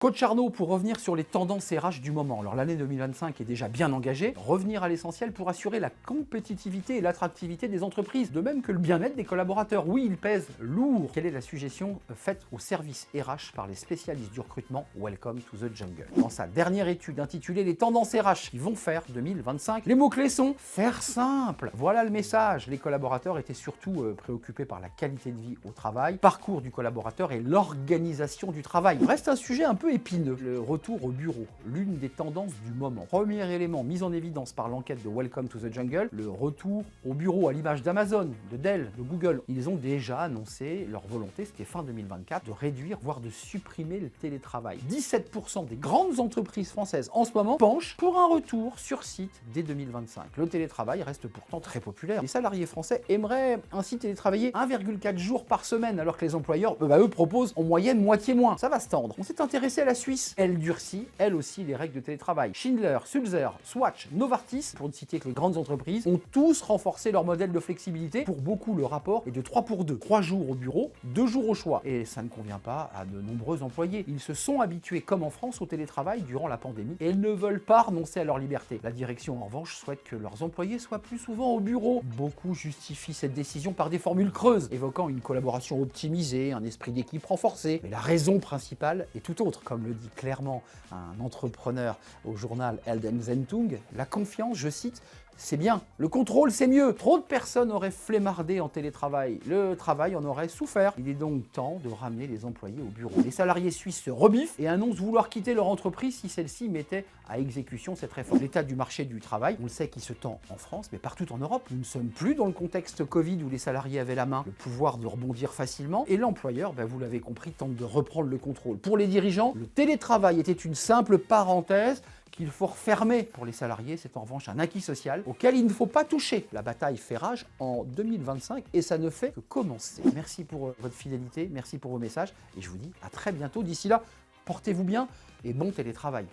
Coach Arnaud, pour revenir sur les tendances RH du moment. Alors l'année 2025 est déjà bien engagée. Revenir à l'essentiel pour assurer la compétitivité et l'attractivité des entreprises, de même que le bien-être des collaborateurs. Oui, il pèse lourd. Quelle est la suggestion faite au service RH par les spécialistes du recrutement Welcome to the Jungle? Dans sa dernière étude intitulée Les tendances RH qui vont faire 2025, les mots-clés sont faire simple. Voilà le message. Les collaborateurs étaient surtout préoccupés par la qualité de vie au travail, parcours du collaborateur et l'organisation du travail. Reste un sujet un peu épineux, le retour au bureau, l'une des tendances du moment. Premier élément mis en évidence par l'enquête de Welcome to the Jungle, le retour au bureau à l'image d'Amazon, de Dell, de Google. Ils ont déjà annoncé leur volonté, c'était fin 2024, de réduire, voire de supprimer le télétravail. 17% des grandes entreprises françaises en ce moment penchent pour un retour sur site dès 2025. Le télétravail reste pourtant très populaire. Les salariés français aimeraient ainsi télétravailler 1,4 jours par semaine, alors que les employeurs, eux proposent en moyenne moitié moins. Ça va se tendre. On s'est intéressé à la Suisse. Elle durcit, elle aussi, les règles de télétravail. Schindler, Sulzer, Swatch, Novartis, pour ne citer que les grandes entreprises, ont tous renforcé leur modèle de flexibilité. Pour beaucoup, le rapport est de 3 pour 2. 3 jours au bureau, 2 jours au choix. Et ça ne convient pas à de nombreux employés. Ils se sont habitués, comme en France, au télétravail durant la pandémie et ils ne veulent pas renoncer à leur liberté. La direction, en revanche, souhaite que leurs employés soient plus souvent au bureau. Beaucoup justifient cette décision par des formules creuses, évoquant une collaboration optimisée, un esprit d'équipe renforcé. Mais la raison principale est tout autre. Comme le dit clairement un entrepreneur au journal Elden Zentung, la confiance, je cite, c'est bien, le contrôle c'est mieux. Trop de personnes auraient flemmardé en télétravail, le travail en aurait souffert. Il est donc temps de ramener les employés au bureau. Les salariés suisses se rebiffent et annoncent vouloir quitter leur entreprise si celle-ci mettait à exécution cette réforme. L'état du marché du travail, on le sait qui se tend en France, mais partout en Europe. Nous ne sommes plus dans le contexte Covid où les salariés avaient la main, le pouvoir de rebondir facilement, et l'employeur, vous l'avez compris, tente de reprendre le contrôle. Pour les dirigeants, le télétravail était une simple parenthèse qu'il faut refermer. Pour les salariés, c'est en revanche un acquis social auquel il ne faut pas toucher. La bataille fait rage en 2025 et ça ne fait que commencer. Merci pour votre fidélité, merci pour vos messages et je vous dis à très bientôt. D'ici là, portez-vous bien et bon télétravail.